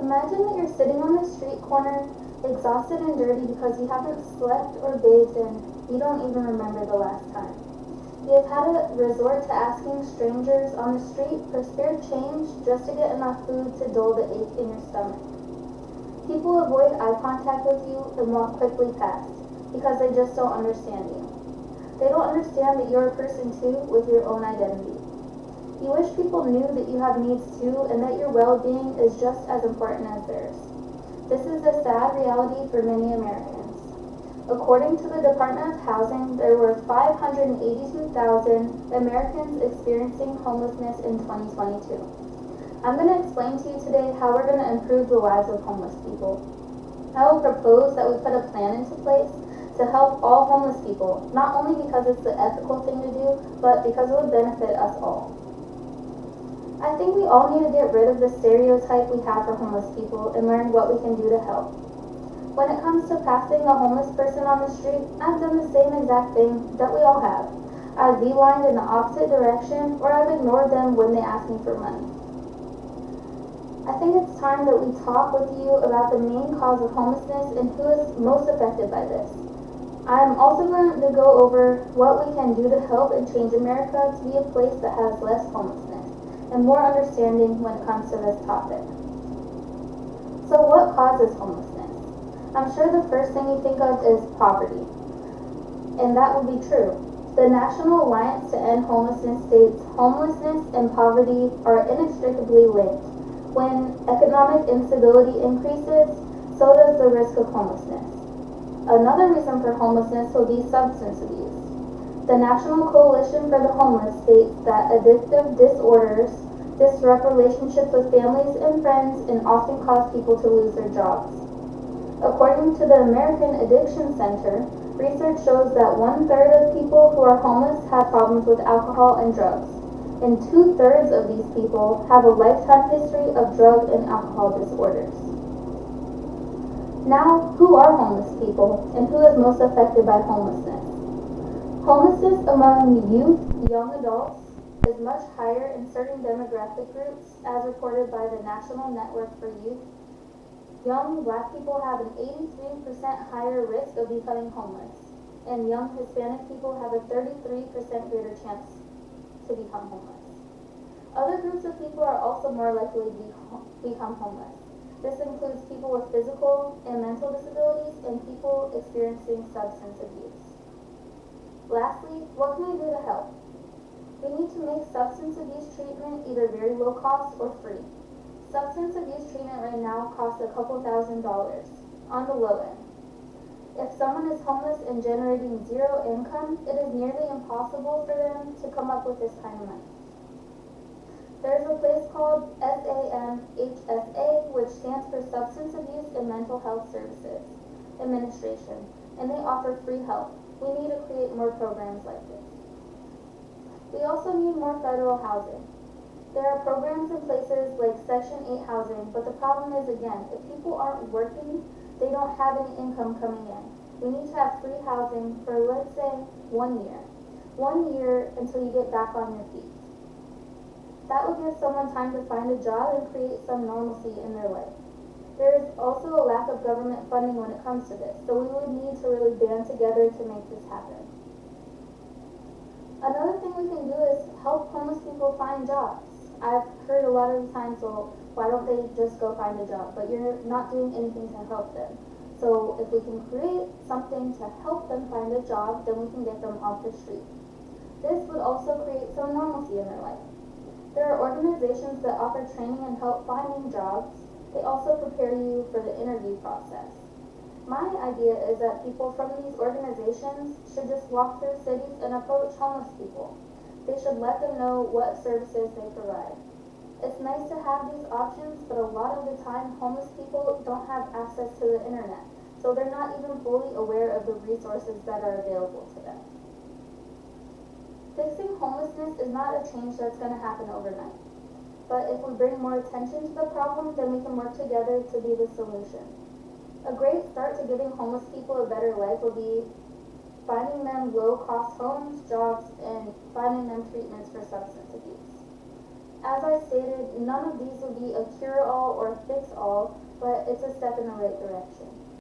Imagine that you're sitting on the street corner, exhausted and dirty because you haven't slept or bathed and you don't even remember the last time. You have had to resort to asking strangers on the street for spare change just to get enough food to dull the ache in your stomach. People avoid eye contact with you and walk quickly past because they just don't understand you. They don't understand that you're a person too with your own identity. You wish people knew that you have needs too and that your well-being is just as important as theirs. This is a sad reality for many Americans. According to the Department of Housing, there were 582,000 Americans experiencing homelessness in 2022. I'm going to explain to you today how we're going to improve the lives of homeless people. I will propose that we put a plan into place to help all homeless people, not only because it's the ethical thing to do, but because it would benefit us all. I think we all need to get rid of the stereotype we have for homeless people and learn what we can do to help. When it comes to passing a homeless person on the street, I've done the same exact thing that we all have. I've beelined in the opposite direction, or I've ignored them when they ask me for money. I think it's time that we talk with you about the main cause of homelessness and who is most affected by this. I'm also going to go over what we can do to help and change America to be a place that has less homelessness and more understanding when it comes to this topic. So what causes homelessness? I'm sure the first thing you think of is poverty. And that would be true. The National Alliance to End Homelessness states homelessness and poverty are inextricably linked. When economic instability increases, so does the risk of homelessness. Another reason for homelessness will be substance abuse. The National Coalition for the Homeless states that addictive disorders disrupt relationships with families and friends and often cause people to lose their jobs. According to the American Addiction Center, research shows that 1/3 of people who are homeless have problems with alcohol and drugs, and 2/3 of these people have a lifetime history of drug and alcohol disorders. Now, who are homeless people and who is most affected by homelessness? Homelessness among youth, young adults, is much higher in certain demographic groups, as reported by the National Network for Youth. Young Black people have an 83% higher risk of becoming homeless, and young Hispanic people have a 33% greater chance to become homeless. Other groups of people are also more likely to become homeless. This includes people with physical and mental disabilities and people experiencing substance abuse. Lastly, what can we do to help? We need to make substance abuse treatment either very low cost or free. Substance abuse treatment right now costs a couple $1,000s on the low end. If someone is homeless and generating zero income, it is nearly impossible for them to come up with this kind of money. There's a place called SAMHSA, which stands for Substance Abuse and Mental Health Services Administration, and they offer free help. We need to create more programs like this. We also need more federal housing. There are programs in places like Section 8 housing, but the problem is, again, if people aren't working, they don't have any income coming in. We need to have free housing for, let's say, 1 year. 1 year until you get back on your feet. That will give someone time to find a job and create some normalcy in their life. There is also a lack of government funding when it comes to this, so we would need to really band together to make this happen. Another thing we can do is help homeless people find jobs. I've heard a lot of the times, well, why don't they just go find a job? But you're not doing anything to help them. So if we can create something to help them find a job, then we can get them off the street. This would also create some normalcy in their life. There are organizations that offer training and help finding jobs. They also prepare you for the interview process. My idea is that people from these organizations should just walk through cities and approach homeless people. They should let them know what services they provide. It's nice to have these options, but a lot of the time, homeless people don't have access to the internet, so they're not even fully aware of the resources that are available to them. Fixing homelessness is not a change that's going to happen overnight. But if we bring more attention to the problem, then we can work together to be the solution. A great start to giving homeless people a better life will be finding them low-cost homes, jobs, and finding them treatments for substance abuse. As I stated, none of these will be a cure-all or a fix-all, but it's a step in the right direction.